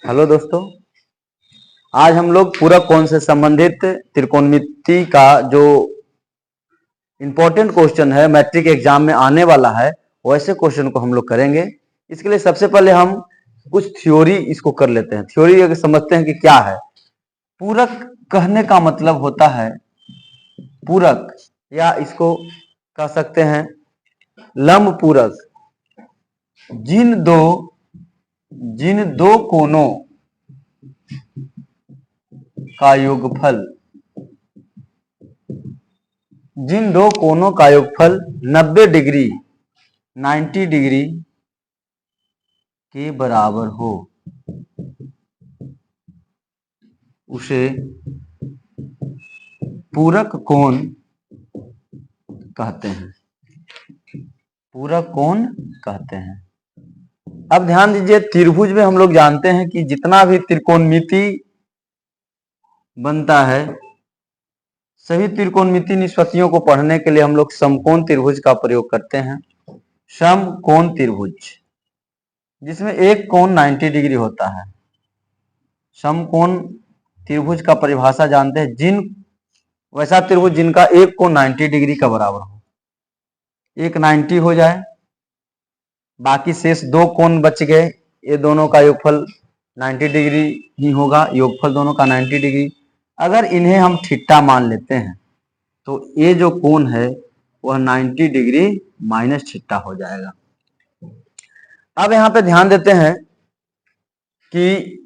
Hello दोस्तों, आज हम लोग पूरक कोण से संबंधित त्रिकोणमिति का जो इम्पोर्टेंट क्वेश्चन है मैट्रिक एग्जाम में आने वाला है वैसे क्वेश्चन को हम लोग करेंगे। इसके लिए सबसे पहले हम कुछ थ्योरी इसको कर लेते हैं। थ्योरी अगर समझते हैं कि क्या है। पूरक कहने का मतलब होता है पूरक, या इसको कह सकते हैं लंब पूरक। जिन दो कोणों का योगफल, जिन दो कोणों का योगफल 90 डिग्री 90 डिग्री के बराबर हो उसे पूरक कोण कहते हैं। पूरक कोण कहते हैं। अब ध्यान दीजिए, त्रिभुज में हम लोग जानते हैं कि जितना भी त्रिकोणमिति बनता है सभी त्रिकोणमिति निष्पत्तियों को पढ़ने के लिए हम लोग समकोण त्रिभुज का प्रयोग करते हैं। समकोण त्रिभुज जिसमें एक कोण 90 डिग्री होता है। समकोण त्रिभुज का परिभाषा जानते हैं, वैसा त्रिभुज जिनका एक कोण 90 डिग्री का बराबर हो। एक 90 हो जाए, बाकी शेष दो कोण बच गए, ये दोनों का योगफल 90 डिग्री ही होगा। योगफल दोनों का 90 डिग्री। अगर इन्हें हम थीटा मान लेते हैं तो ये जो कोण है वह 90 डिग्री माइनस थीटा हो जाएगा। अब यहां पे ध्यान देते हैं कि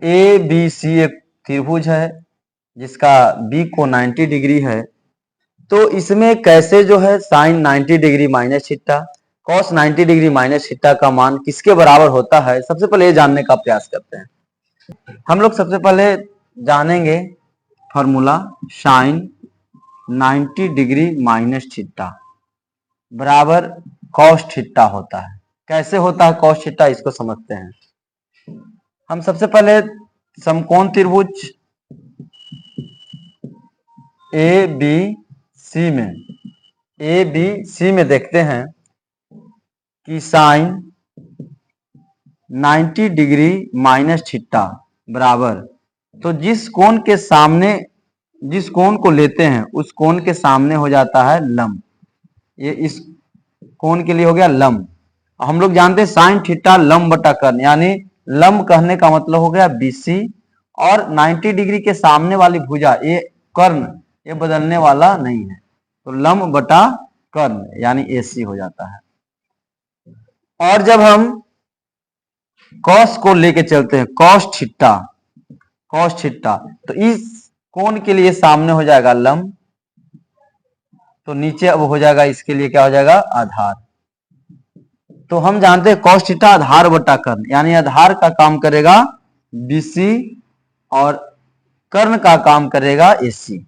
ए बी सी एक त्रिभुज है जिसका बी को 90 डिग्री है। तो इसमें कैसे जो है sine 90 degree minus theta, cos 90 degree minus theta का मान किसके बराबर होता है, सबसे पहले ये जानने का प्रयास करते हैं। हम लोग सबसे पहले जानेंगे formula sine 90 degree minus theta बराबर कॉस थीटा होता है। कैसे होता है कॉस थीटा, इसको समझते हैं। हम सबसे पहले समकोण त्रिभुज ए बी सी में देखते हैं कि साइन 90 डिग्री माइनस थीटा बराबर, तो जिस कोण को लेते हैं उस कोण के सामने हो जाता है लंब। ये इस कोण के लिए हो गया लंब। हम लोग जानते हैं साइन थीटा लंब बटा कर्ण, यानी लंब कहने का मतलब हो गया बीसी, और 90 डिग्री के सामने वाली भुजा ये कर्ण, ये बदलने वाला नहीं है, तो लंब बटा कर्ण यानी एसी हो जाता है। और जब हम कॉस को लेके चलते हैं कॉस थीटा, तो इस कोण के लिए सामने हो जाएगा लंब, तो नीचे अब हो जाएगा इसके लिए क्या हो जाएगा आधार। तो हम जानते हैं कॉस थीटा आधार बटा कर्ण, यानी आधार का काम करेगा बीसी और कर्ण का काम करेगा एसी,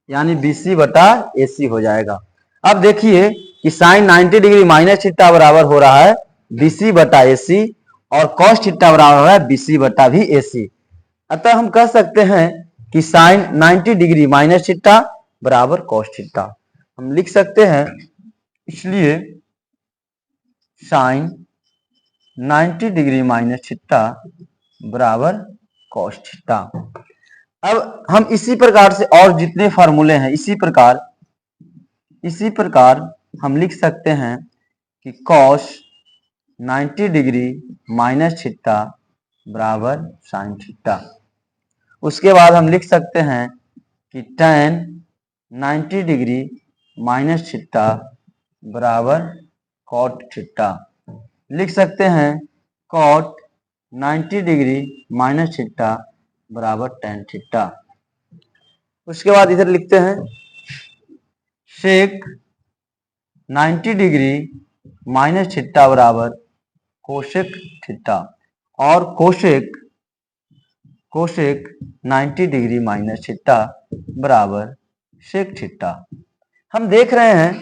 यानी बीसी बटा एसी हो जाएगा। अब देखिए कि साइन 90 डिग्री माइनस थीटा बराबर हो रहा है बीसी बटा एसी, और कॉस थीटा बराबर हो रहा है बीसी बटा भी एसी। अतः हम कह सकते हैं कि साइन 90 डिग्री माइनस थीटा बराबर कॉस थीटा हम लिख सकते हैं। इसलिए साइन 90 डिग्री माइनस थीटा बराबर कॉस थीटा। अब हम इसी प्रकार से और जितने फार्मूले हैं इसी प्रकार हम लिख सकते हैं कि कॉस 90 डिग्री माइनस थीटा बराबर साइन थीटा। उसके बाद हम लिख सकते हैं कि tan 90 डिग्री माइनस थीटा बराबर कॉट थीटा। लिख सकते हैं कॉट 90 डिग्री माइनस थीटा बराबर tan थीटा। उसके बाद इधर लिखते हैं सेक 90 डिग्री माइनस थीटा बराबर कोसेक थीटा, और कोसेक 90 डिग्री माइनस थीटा बराबर सेक थीटा। हम देख रहे हैं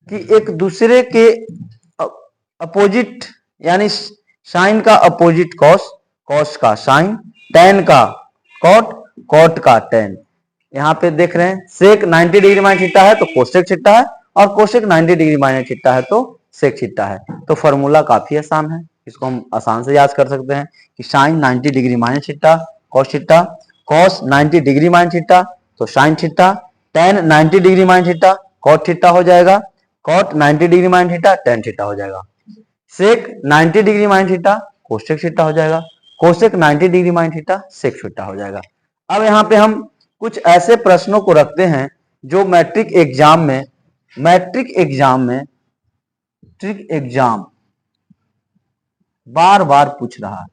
कि एक दूसरे के अपोजिट, यानी साइन का अपोजिट कॉस, कॉस का साइन, टैन का कॉट, कॉट का टैन। यहाँ पे देख रहे हैं सेक 90 डिग्री माइनस थीटा है तो कोसेक थीटा है, और कोसेक 90 डिग्री माइनस थीटा है तो सेक थीटा है। तो फॉर्मूला काफी आसान है। इसको हम आसान से याद कर सकते हैं कि sine 90 degree minus theta cos theta, cos 90 degree minus theta तो sine theta, tan 90 degree minus theta cot theta हो जाएगा, कॉट 90 degree minus theta tan theta हो जाएगा, sec 90 degree minus theta cosec theta हो जाएगा, कोसेक 90 degree minus theta sec theta हो जाएगा। अब यहाँ पे हम कुछ ऐसे प्रश्नों को रखते हैं जो मैट्रिक एग्जाम बार बार पूछ रहा है।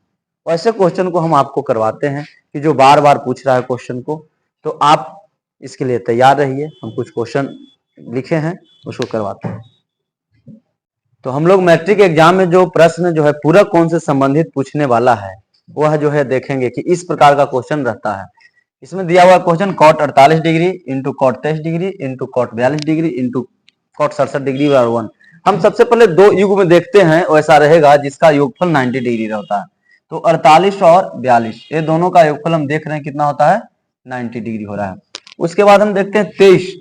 वैसे क्वेश्चन को हम आपको करवाते हैं कि जो बार बार पूछ रहा है क्वेश्चन को, तो आप इसके लिए तैयार रहिए। हम कुछ क्वेश्चन लिखे हैं उसको करवाते हैं। तो हम लोग मैट्रिक एग्जाम में जो प्रश्न जो है पूरक कोण से संबंधित पूछने वाला है वह जो है देखेंगे कि इस प्रकार का क्वेश्चन रहता है। इसमें दिया हुआ question cot 48 degree into cot 23 degree into cot 42 degree into cot 67 degree बराबर 1। हम सबसे पहले दो युग में देखते हैं, वैसा रहेगा जिसका योगफल 90 डिग्री रहता है। तो 48 और 42 ये दोनों का योगफल हम देख रहे हैं कितना होता है 90 डिग्री हो रहा है। उसके बाद हम देखते हैं 23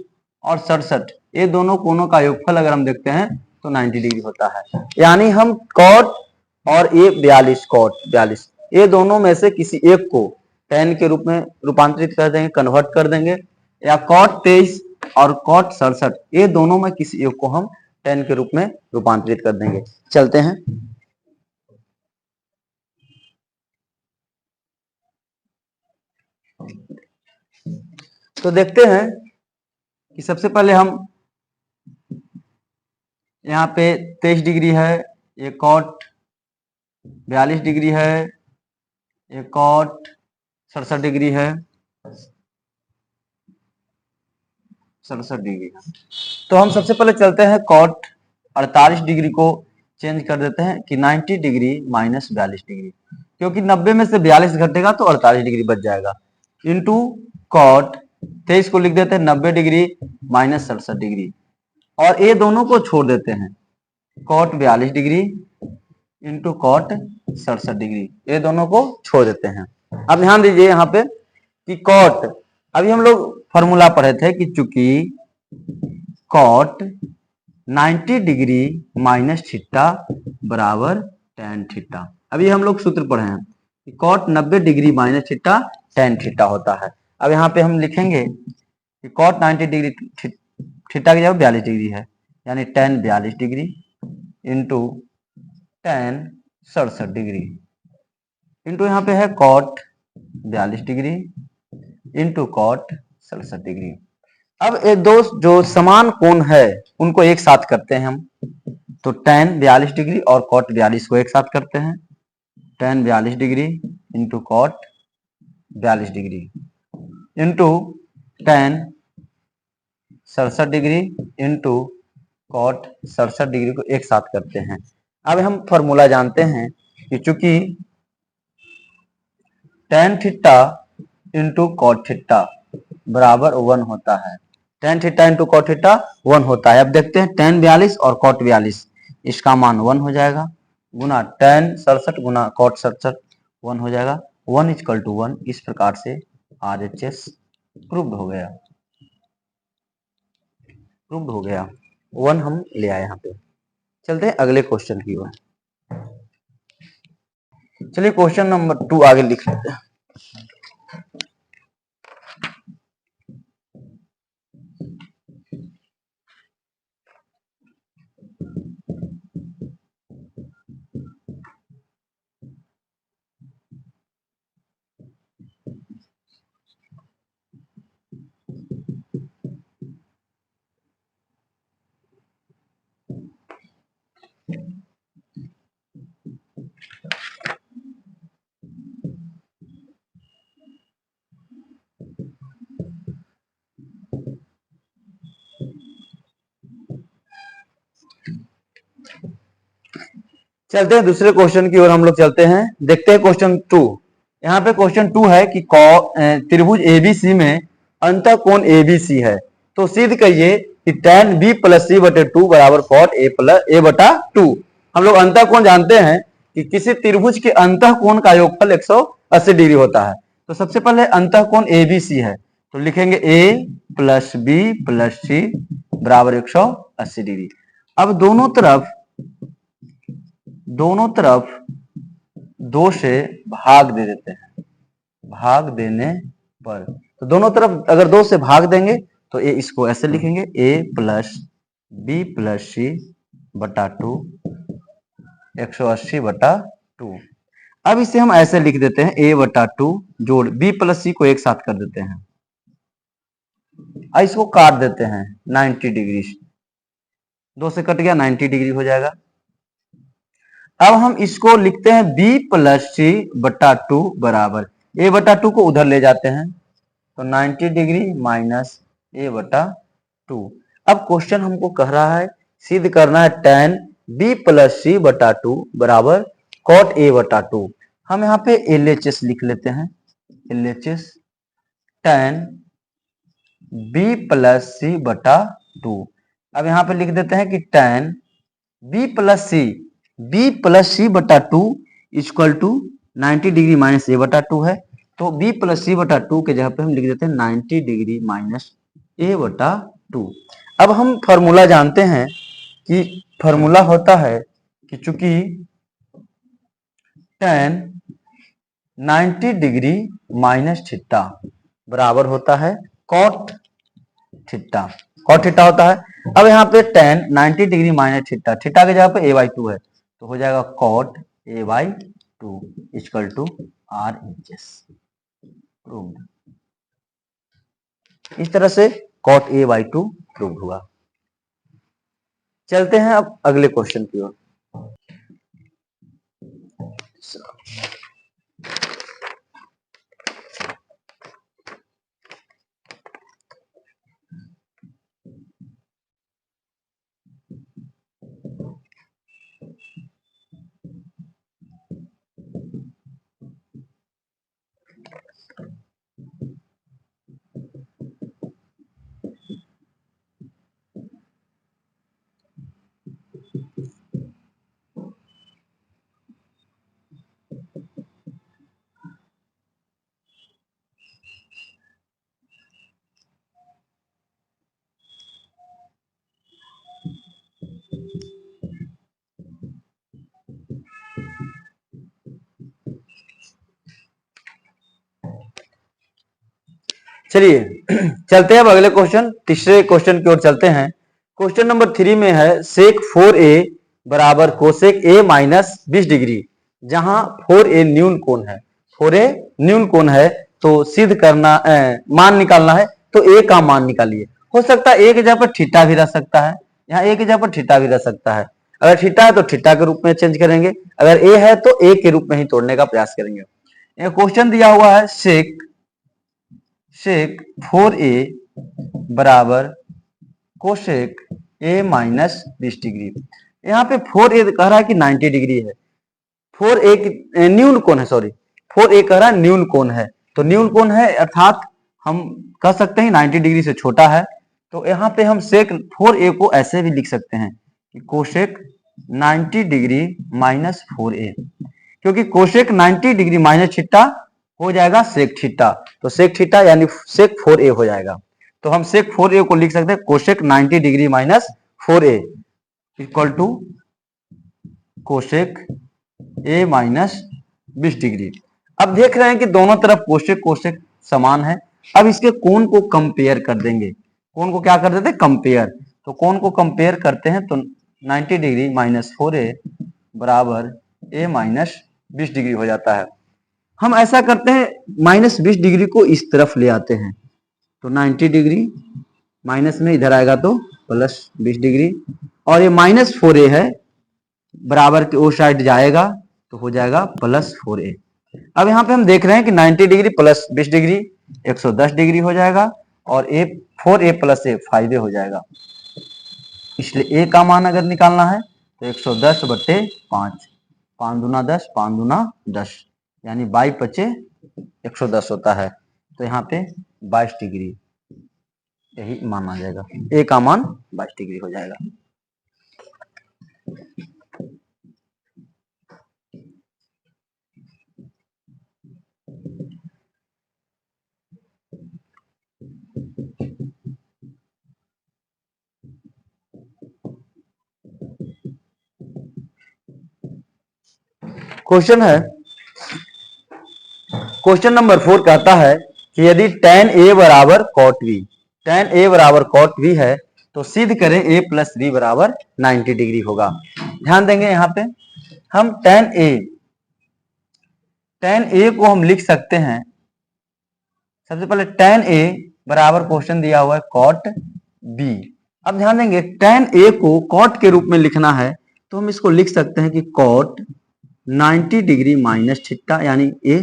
और 67 ये दोनों कोणों का योगफल अगर हम देखते हैं तो 90 डिग्री होता है। यानी हम कॉट और ये 42 कॉट 42 ये दोनों में से किसी एक को टेन के रूप में रूपांतरित कर देंगे, कन्वर्ट कर देंगे, या कॉट 23 और कॉट 67 ये दोनों में किसी एक को हम टेन के रूप में रूपांतरित कर देंगे। चलते हैं। तो देखते हैं कि सबसे पहले हम यहाँ पे 23 डिग्री है, ये कॉट 42 डिग्री है, ये कॉट 67 डिग्री है, 67 डिग्री है। तो हम सबसे पहले चलते हैं कॉट 48 डिग्री को चेंज कर देते हैं कि 90 डिग्री माइनस 42 डिग्री, क्योंकि 90 में से 42 घटेगा तो 48 डिग्री बच जाएगा, इंटू कॉट 23 को लिख देते हैं 90 डिग्री माइनस 67 डिग्री, और ये दोनों को छोड़ देते हैं cot 42 degree into cot 67 degree, ये दोनों को छोड़ देते हैं। अब ध्यान दीजिए यहाँ पे कि कॉट, अभी हम लोग फॉर्मूला पढ़े थे कि चूंकि कॉट 90 डिग्री माइनस थीटा बराबर टेन थीटा, अभी हम लोग सूत्र पढ़े हैं कि cot 90 degree minus theta tan theta होता है। अब यहाँ पे हम लिखेंगे कि कॉट 90 डिग्री थीटा की जगह 42 डिग्री है, यानी tan 42 degree into tan 67 degree into यहाँ पे है cot 42 degree into cot 67 degree. अब ये दो जो समान कोण है उनको एक साथ करते हैं हम, तो टेन 42 डिग्री और कॉट 42 को एक साथ करते हैं, tan 42 degree into cot 42 degree into tan 67 degree into cot 67 degree को एक साथ करते हैं। अब हम फॉर्मूला जानते हैं कि चूंकि tan theta into cot theta बराबर 1 होता है, tan theta into cot theta 1 होता है। अब देखते हैं टेन 42 और कॉट 42 इसका मान 1 हो जाएगा, गुना टेन 67 गुना कॉट 67 1 हो जाएगा, 1 इक्वल टू 1। इस प्रकार से RHS प्रूव्ड हो गया, 1 हम ले आए यहाँ पे। चलते हैं अगले क्वेश्चन की ओर। चलिए क्वेश्चन नंबर 2 आगे लिख लेते हैं। चलते हैं दूसरे क्वेश्चन की ओर हम लोग चलते हैं। देखते हैं क्वेश्चन 2। यहाँ पे क्वेश्चन 2 है कि त्रिभुज एबीसी में अंतः कोण एबीसी है, तो सिद्ध करिए कि tan b प्लस सी बटे 2 बराबर cot a बटा 2। हम लोग अंतः कोण जानते हैं कि किसी त्रिभुज के अंतः कोण का योगफल 180 डिग्री होता है। तो सबसे पहले अंतः कोण एबीसी है, तो लिखेंगे a प्लस बी प्लस सी बराबर 180 डिग्री। अब दोनों तरफ 2 से भाग दे देते हैं, भाग देने पर, तो दोनों तरफ अगर 2 से भाग देंगे तो ये इसको ऐसे लिखेंगे a प्लस बी प्लस सी बटा 2 180/2। अब इसे हम ऐसे लिख देते हैं a/2 जोड़ b प्लस सी को एक साथ कर देते हैं, इसको काट देते हैं 90 डिग्री, 2 से कट गया 90 डिग्री हो जाएगा। अब हम इसको लिखते हैं b प्लस सी बटा 2 बराबर a/2 को उधर ले जाते हैं तो 90 डिग्री माइनस a/2। अब क्वेश्चन हमको कह रहा है सिद्ध करना है tan b प्लस सी बटा 2 बराबर cot a/2। हम यहाँ पे LHS लिख लेते हैं, LHS tan b प्लस सी बटा 2। अब यहाँ पे लिख देते हैं कि tan b प्लस सी बटा 2 equal to 90 degree minus a/2 है, तो b प्लस सी बटा 2 के जगह पे हम लिख देते हैं 90 डिग्री माइनस a/2। अब हम फॉर्मूला जानते हैं कि फॉर्मूला होता है कि चूंकि tan 90 डिग्री माइनस थीटा बराबर होता है cot थीटा, cot थीटा होता है। अब यहाँ पे tan 90 degree minus theta, theta के जगह पे a/2 है तो हो जाएगा cot a/2 equal to RHS proved. इस तरह से cot a/2 प्रूव्ड हुआ। चलते हैं अब अगले क्वेश्चन की ओर। चलिए चलते हैं अब अगले क्वेश्चन, तीसरे क्वेश्चन की ओर चलते हैं। क्वेश्चन नंबर 3 में है सेक 4a बराबर कोसेक a माइनस 20 डिग्री, जहां 4a न्यून कोण है, 4a न्यून कोण है तो सिद्ध करना मान निकालना है, तो a का मान निकालिए। हो सकता है a के जगह पर थीटा भी रह सकता है, यहाँ a के जगह पर थीटा भी रह सकता है। अगर थीटा है तो थीटा के रूप में चेंज करेंगे, अगर a है तो a के रूप में ही तोड़ने का प्रयास करेंगे। क्वेश्चन दिया हुआ है सेक 4a बराबर कोसेक a माइनस 20 डिग्री। यहाँ पे 4a कह रहा है कि 90 डिग्री है, 4a न्यून कोण है, सॉरी 4a कह रहा है न्यून कोण है, तो न्यून कोण है अर्थात हम कह सकते हैं 90 डिग्री से छोटा है। तो यहाँ पे हम सेक 4a को ऐसे भी लिख सकते हैं कि कोसेक 90 डिग्री माइनस 4a, क्योंकि कोसेक 90 डिग्री माइनस थीटा हो जाएगा सेक थीटा, तो सेक थीटा यानी सेक 4a हो जाएगा। तो हम सेक 4a को लिख सकते हैं cosec 90 degree minus 4a equal to cosec a minus 20 degree. अब देख रहे हैं कि दोनों तरफ कोसेक कोसेक समान है। अब इसके कोण को कंपेयर कर देंगे, कोण को क्या कर देते हैं कंपेयर, तो कोण को कंपेयर करते हैं तो 90 डिग्री माइनस 4a बराबर a माइनस 20 डिग्री हो जाता है। हम ऐसा करते हैं माइनस 20 डिग्री को इस तरफ ले आते हैं, तो 90 डिग्री माइनस में इधर आएगा तो प्लस 20 डिग्री, और ये माइनस 4a है बराबर के ओ साइड जाएगा तो हो जाएगा प्लस 4a। अब यहाँ पे हम देख रहे हैं कि 90 डिग्री प्लस 20 डिग्री 110 डिग्री हो जाएगा, और a 4a plus a 5a हो जाएगा। इसलिए a का मान अगर निकालना है तो 110/5, 5 दूना 10, 5 दूना 10 यानी 22 × 110 होता है, तो यहाँ पे 22 डिग्री यही मान आ जाएगा, a का मान 22 डिग्री हो जाएगा। क्वेश्चन है क्वेश्चन नंबर 4 कहता है कि यदि tan a बराबर cot v, tan a बराबर cot v है तो सिद्ध करें a प्लस b बराबर 90 डिग्री होगा। ध्यान देंगे यहाँ पे हम tan a को हम लिख सकते हैं। सबसे पहले tan a बराबर क्वेश्चन दिया हुआ है cot b। अब ध्यान देंगे tan a को cot के रूप में लिखना है तो हम इसको लिख सकते हैं कि cot 90 डिग्री माइनस थीटा यानी a,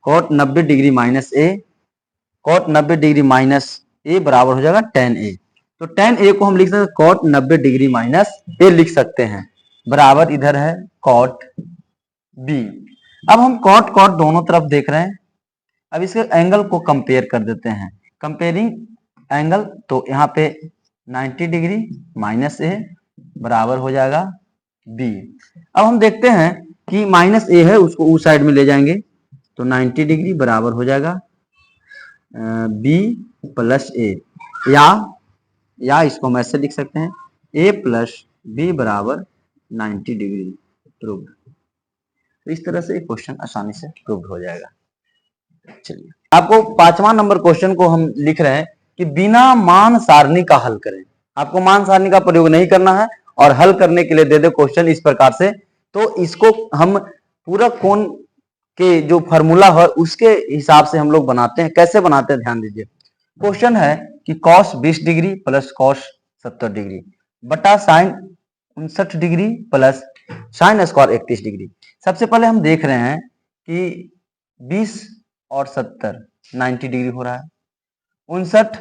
cot 90 degree minus a, cot 90 degree minus a बराबर हो जाएगा tan a। तो tan a को हम लिख सकते हैं cot 90 डिग्री माइनस a लिख सकते हैं, बराबर इधर है cot b। अब हम cot दोनों तरफ देख रहे हैं। अब इसके एंगल को कंपेयर कर देते हैं, कंपेयरिंग एंगल, तो यहाँ पे 90 डिग्री माइनस ए बराबर हो जाएगा बी। अब हम देखते हैं कि माइनस ए है उसको उस साइड में ले जाएंगे तो 90 डिग्री बराबर हो जाएगा बी प्लस ए, या इसको हम ऐसे लिख सकते हैं ए प्लस बी बराबर 90 डिग्री प्रूव्ड। तो इस तरह से क्वेश्चन आसानी से प्रूव्ड हो जाएगा। चलिए आपको 5वां नंबर क्वेश्चन को हम लिख रहे हैं कि बिना मान सारणी का हल करें। आपको मान सारणी का प्रयोग नहीं करना है और हल करने के लिए दे दे क्वेश्चन इस प्रकार से, तो इसको हम पूरा कोण के जो फॉर्मूला है उसके हिसाब से हम लोग बनाते हैं। कैसे बनाते हैं ध्यान दीजिए। क्वेश्चन है कि cos 20 degree plus cos 70 degree बटा sine 59 degree plus sine square 31 degree. सबसे पहले हम देख रहे हैं कि 20 और 70 90 डिग्री हो रहा है, 59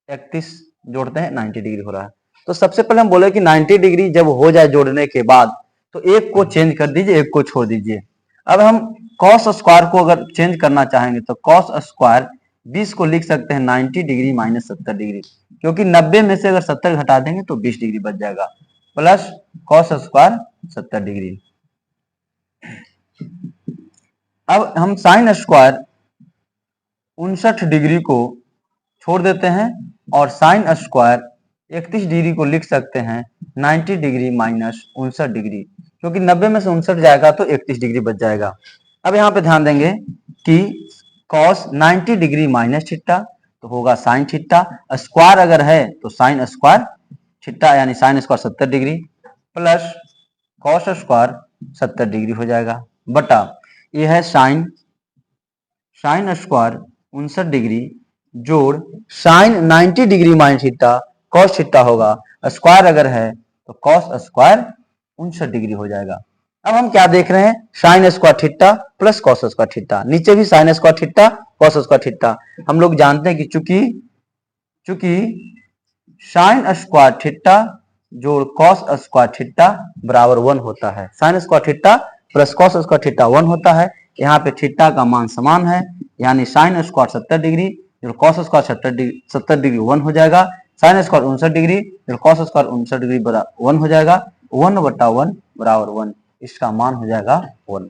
31 जोड़ते हैं 90 डिग्री हो रहा है। तो सबसे पहले हम बोले कि 90 डिग्री जब हो जाए जोड़ने के बाद तो एक को चेंज कर दीजिए, एक को छोड़ दीजिए। अब हम cos स्क्वायर को अगर चेंज करना चाहेंगे तो cos स्क्वायर 20 को लिख सकते हैं 90 डिग्री माइनस 70 डिग्री, क्योंकि 90 में से अगर 70 घटा देंगे तो 20 डिग्री बच जाएगा, प्लस cos स्क्वायर 70 डिग्री। अब हम साइन स्क्वायर 59 डिग्री को छोड़ देते हैं और साइन स्क्वायर 31 डिग्री को लिख सकते हैं 90 डिग्री माइनस 59 डिग्री, क्योंकि 90 में से 59 जाएगा तो 31 डिग्री बच जाएगा। अब यहाँ पे ध्यान देंगे कि cos 90 डिग्री माइनस थीटा तो होगा साइन थीटा, स्क्वायर अगर है तो साइन स्क्वायर थीटा यानी sine square 70 degree plus cos square 70 degree हो जाएगा, बटा ये है साइन स्क्वायर 59 डिग्री जोड़ sine 90 degree minus theta cos theta होगा, स्क्वायर अगर है तो cos स्क्वायर 59 डिग्री हो जाएगा। अब हम क्या देख रहे हैं, sign square theta plus cos square theta, नीचे भी sign square theta cos square theta. हम लोग जानते हैं कि चूंकि साइन स्क्वायर थीटा जोड़ cos स्क्वायर थीटा बराबर 1 होता है, sine square theta plus cos square theta 1 होता है। यहाँ पे थीटा का मान समान है, यानी साइन स्क्वायर 70 डिग्री जो cos स्क्वायर 70 डिग्री 1 हो जाएगा, साइन स्क्वायर 59 डिग्री जो cos स्क्वायर 59 डिग्री 1 हो जाएगा, 1 बटा 1 बराबर 1, इसका मान हो जाएगा 1।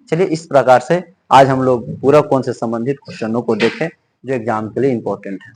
चलिए इस प्रकार से आज हम लोग पूरा कोण से संबंधित क्वेश्चनों को देखें जो एग्जाम के लिए इंपॉर्टेंट है।